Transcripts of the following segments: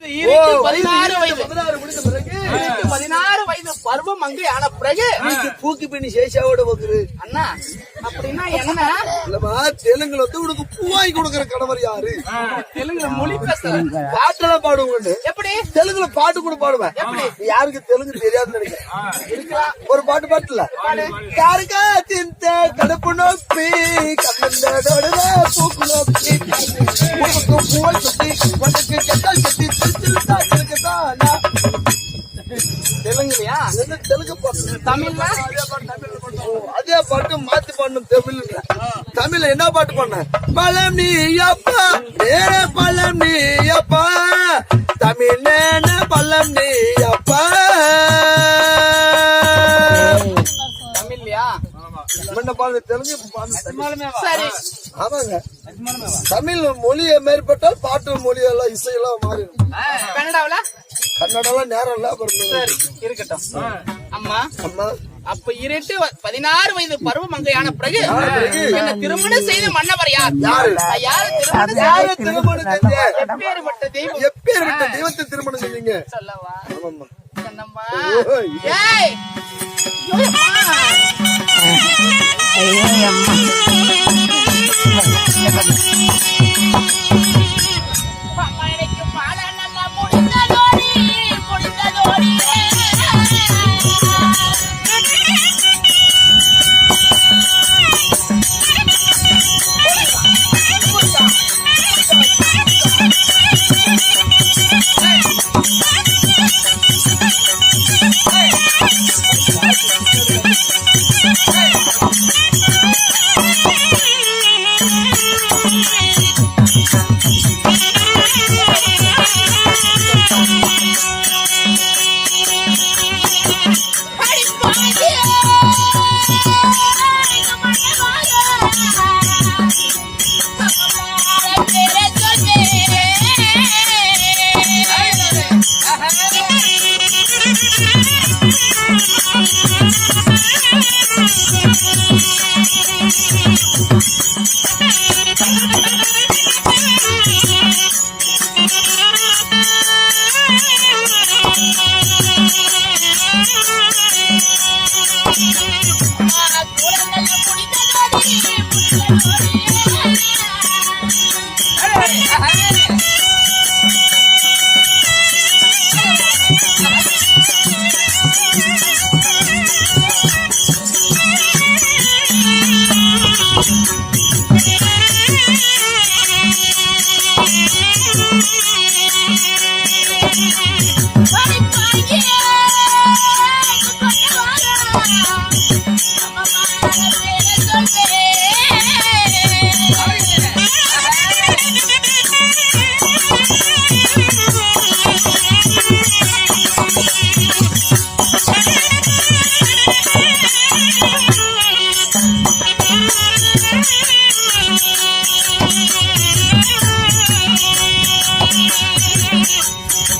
16 வயது பருவம் அங்கு ஆன பிறகு பூக்கி பண்ணி சேஷாவோட போகுது அண்ணா. அப்படின்னா என்ன? இல்லமா தெலுங்குல வந்து உனக்கு பூ வாங்கி கொடுக்கற கணவர் யாரு? தெலுங்குல மொழி பேச பாட்டெல்லாம் பாடுவாங்க. எப்படி? தெலுங்குல பாட்டு கூட பாடுவேன். யாருக்கு தெலுங்கு தெரியாதுன்னு நினைக்கிறேன். ஒரு பாட்டு பாட்டுல காருக்கா திந்த கடுப்பு நோப்பி கண்ணந்தோட பூக்கு நோப்பி பூவை சுத்தி உனக்கு கெட்டால் கட்டி தெலுங்குலையா? தெலுங்கு பாட்டு. தமிழ்ல அதே பாட்டு மாத்தி பாடணும். தமிழ்ல என்ன பாட்டு பண்ண? பழம் நீ அப்பா நேர பழம் நீ அப்பா தமிழ் நேன பழம் நீ அப்பா. தமிழ்லையா? தெலுங்கு சரி. ஆமாங்க. தமிழ் மொழியை மேற்பட்டால் பாட்டு மொழியெல்லாம் இசையெல்லாம் மாறிடும். கன்னடாவில கன்னடாலாம் நேரம் இல்ல. சரி இருக்கட்டும். அம்மா அம்மா அப்ப 16 வயது பருவம் அங்கையான பிறகு என்ன திருமணம் செய்த மன்னவர் யார்? திருமணம் செஞ்ச எப்பேற்பட்ட தெய்வம்? எப்பேற்பட்ட தெய்வத்தை திருமணம் செஞ்சீங்க சொல்லவா? ஆமாம்மா. கண்ணம்மா. ஏய் ஐயோ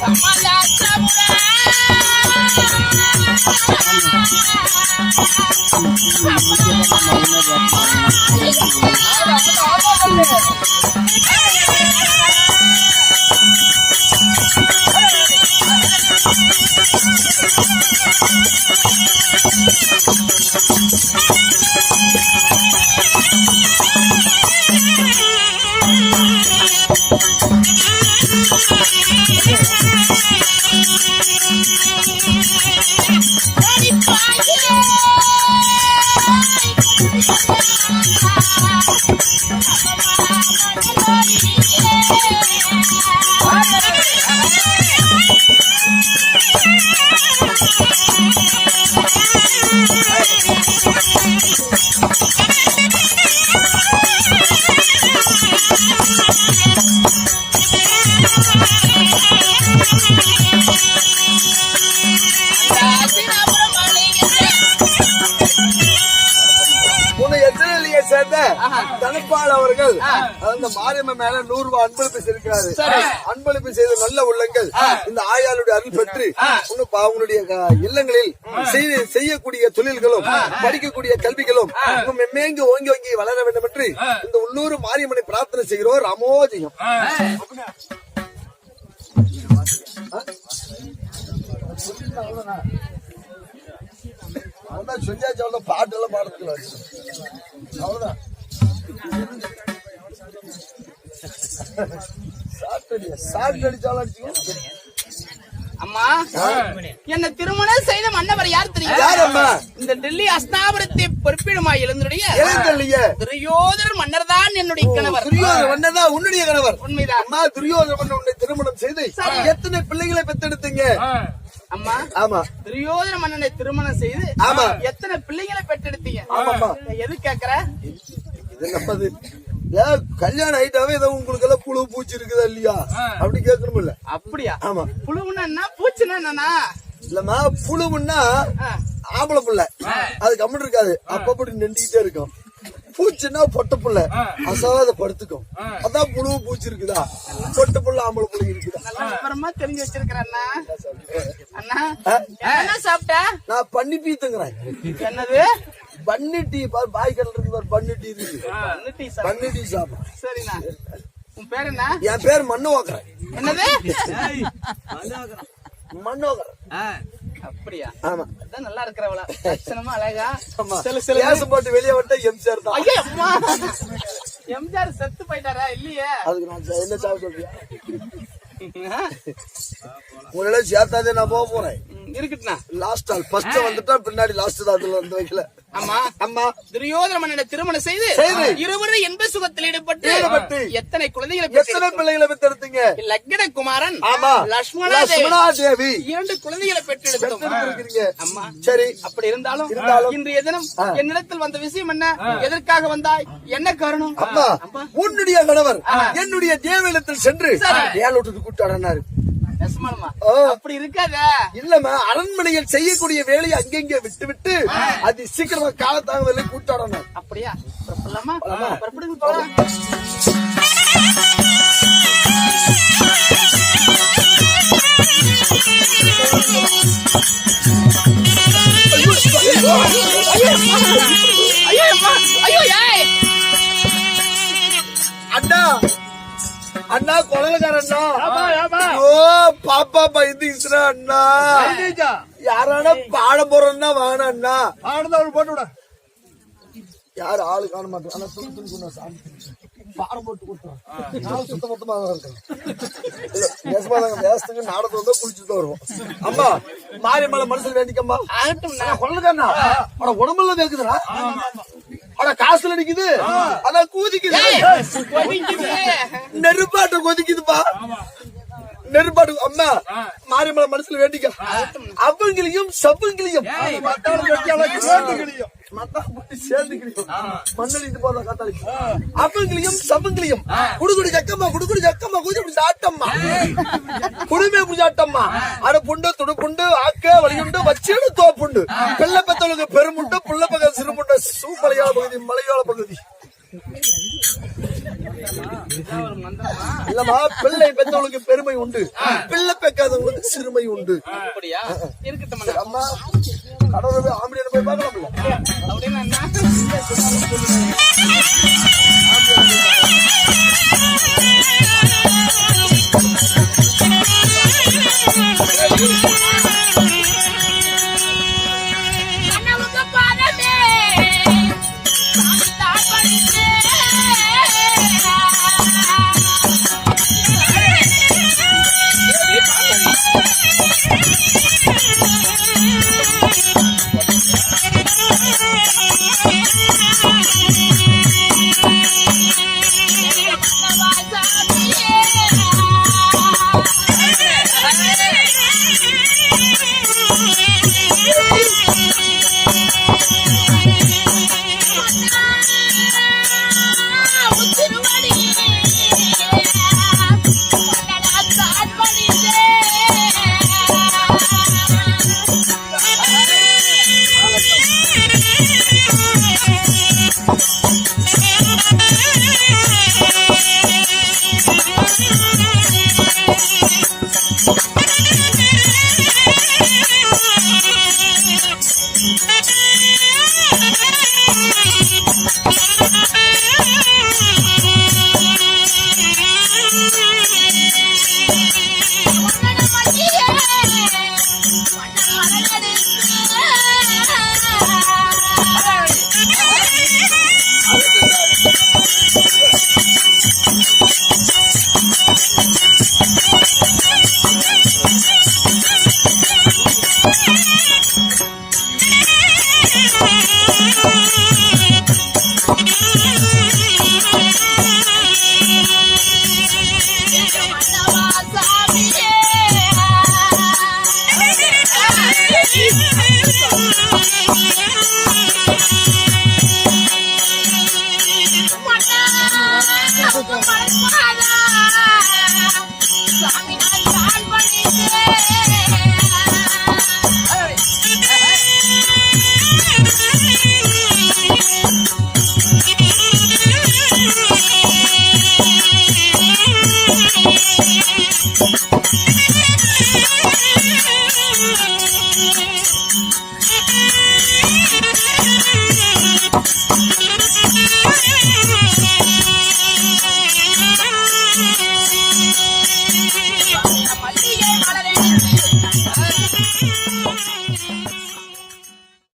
அம்மா தனப்பால் அவர்கள் அந்த மாரியம்மன் மேல 100 ரூபாய் அன்பளிப்பு செய்திருக்கிறாரு. அன்பளிப்பு செய்த நல்ல உள்ளங்கள் இந்த ஆயாளுடைய அருள் பெற்று அவங்களுடைய இல்லங்களில் செய்யக்கூடிய தொழில்களும் படிக்கக்கூடிய கல்விகளும் மேங்கு ஓங்கி ஓங்கி வளர வேண்டும் என்று இந்த உள்ளூர் மாரியம்மனை பிரார்த்தனை செய்கிறோம். ராமோஜயம். அதான் சொல்லியாச்சு, அவ்வளோ பாட்டு எல்லாம் பாடுறதுல அவ்வளவுதான். சாப்பிட்டு அடிச்சாலும் அடிச்சுக்கோ. அம்மா, என்ன திருமணம் செய்த மன்னவர் யார் தெரியும்? யாரம்மா? இந்த டெல்லி அஸ்தாபுரத்தை பொறுப்பிடுமா எழுந்துடைய எழுந்தல்லையே துரியோதனர் மன்னர் தான் என்னுடைய கணவர். துரியோதன மன்னர் தான் உன்னுடைய கணவர். உண்மைதான் அம்மா, துரியோதன மன்னர் உன்னை திருமணம் செய்து எத்தனை பிள்ளைகளை பெத்தெடுத்தீங்க? அம்மா, ஆமா, துரியோதன மன்னனை திருமணம் செய்து ஆமா, எத்தனை பிள்ளைகளை பெற்றெடுத்தீங்க? ஆமாம்மா. எது கேக்குற? இது நம்மது கல்யாணம் ஆயிட்டாவே ஏதோ உங்களுக்கு எல்லாம் புழு பூச்சி இருக்குதா இல்லையா அப்படி கேட்கணும் இல்ல? அப்படியா? ஆமா. புழுவுன்னா என்ன, பூச்சின்னா என்னன்னா? இல்லம்மா, புழுவுன்னா ஆம்பளை புள்ள, அது கம்மிட்டு இருக்காது, அப்பப்படி நின்றுகிட்டே இருக்கும். பூச்சின்னா பொட்ட புள்ள அசாத படுத்துக்கும். அதான் புழு பூச்சி இருக்குதா, பொட்ட புள்ள ஆம்பளை புள்ள இருக்குதா? அப்புறமா தெரிஞ்சு வச்சிருக்கிறேன் அண்ணா. அண்ணா, என்ன சாப்பிட்ட? நான் பண்ணி பீத்துங்கிறேன். என்னது? பண்ணி டீ பாரு, பாய் கடல் இருக்கு பாரு, பண்ணி டீ இருக்கு, பண்ணி டீ சாப்பிடும். சரிண்ணா. உன் பேர் என்ன? என் பேர் மண்ணு வாக்குறேன். என்னது? மண்ணு வாக்குறேன். அப்படியா? ஆமா. அதான் நல்லா இருக்கிறவளா, லட்சணமா அழகா. ஆமா. சில சில கேஸ் போட்டு வெளியே விட்ட எம்ஜிஆர் தான். ஐயோ அம்மா, எம்ஜிஆர் செத்து போயிட்டாரா? இல்லையே. அதுக்கு நான் என்ன சாப்பிட்டு சொல்றியா? உங்களோட சேர்த்தாதே நான் போக போறேன். இருக்குண்ணா. லாஸ்ட் ஆள் ஃபர்ஸ்ட் வந்துட்டா பின்னாடி லாஸ்ட் தான், அதுல வந்து வைக்கல. ஆமா அம்மா, துரியோதன மன்னனை திருமணம் செய்து இருவரும் இன்ப சுகத்தில் ஈடுபட்டு எத்தனை குழந்தைகளை எத்தனை பிள்ளைகளை பெற்றெடுத்தீங்க? லக்ன குமாரன், ஆமா, லட்சுமணா தேவி, 2 குழந்தைகளை பெற்றெடுத்தோம். அம்மா, சரி. அப்படி இருந்தாலும் இன்றைய தினம் என்னிடத்தில் வந்த விஷயம் என்ன? எதற்காக வந்தாய்? என்ன காரணம்? அம்மா, உன்னுடைய கணவர் என்னுடைய தேவையிடத்தில் சென்று ஏழோட்டு கூட்டாடனாரு. அப்படி இருக்காத. இல்லம்மா, அரண்மனையில் செய்யக்கூடிய வேலையை அங்கெங்க விட்டு விட்டு அது சீக்கிரமா காலத்தாங்க கூட்டாடணும். அப்படியா? புறப்படுங்க போலாம். அண்ணா, அண்ணா கொலகாரண்ணா, பாப்பா பயந்துச்சுனா அண்ணா, யாரான பாட போறோம்னா வாங்க அண்ணா. போட்டு விட யாரு ஆளு காண மாட்டோம். ஆனா துணி சாமி பாடம் போட்டு கொடுத்தோம். சுத்த மொத்தமா இருக்கேன். வேஸ்துங்க நாடத்தை வந்து குளிச்சுட்டு வருவோம். அம்மா, மாரியம்மள மனசுல வேண்டிக்கம்மா. கொள்ளக்காரண்ணா, உடம்புல கேக்குதுடா, காசுல நிக்குது, அதான் கூதிக்குது, நெருப்பாட்ட கொதிக்குதுப்பா, நெருப்பாடு. அம்மா, மாரியம்மள மனசுல வேண்டிக்க. அவங்களையும் சபங்களையும் அவங்களையும் சபங்களையும் குடுகுடி ஜக்கம்மா, குடுகுடி ஜக்கம்மா, குடி சாட்டம்மா, குடுமே குடிச்சாட்டம்மா, அட புண்டு துடு புண்டு ஆக்க வலியுண்டு வச்சேடு தோப்புண்டு, பிள்ளை பெத்தவளுக்கு பெருமுண்டு, புள்ள பக்கம் சிறுமுண்டு, சூப்பலையாள பகுதி, மலையாள பகுதி. இல்லம்மா, பிள்ளை பெற்றவளுக்கு பெருமை உண்டு, பிள்ளை பெக்காதவங்களுக்கு சிறுமை உண்டு. அம்மா, கடவுளை ஆம்பளை போய் பார்க்கலாம்.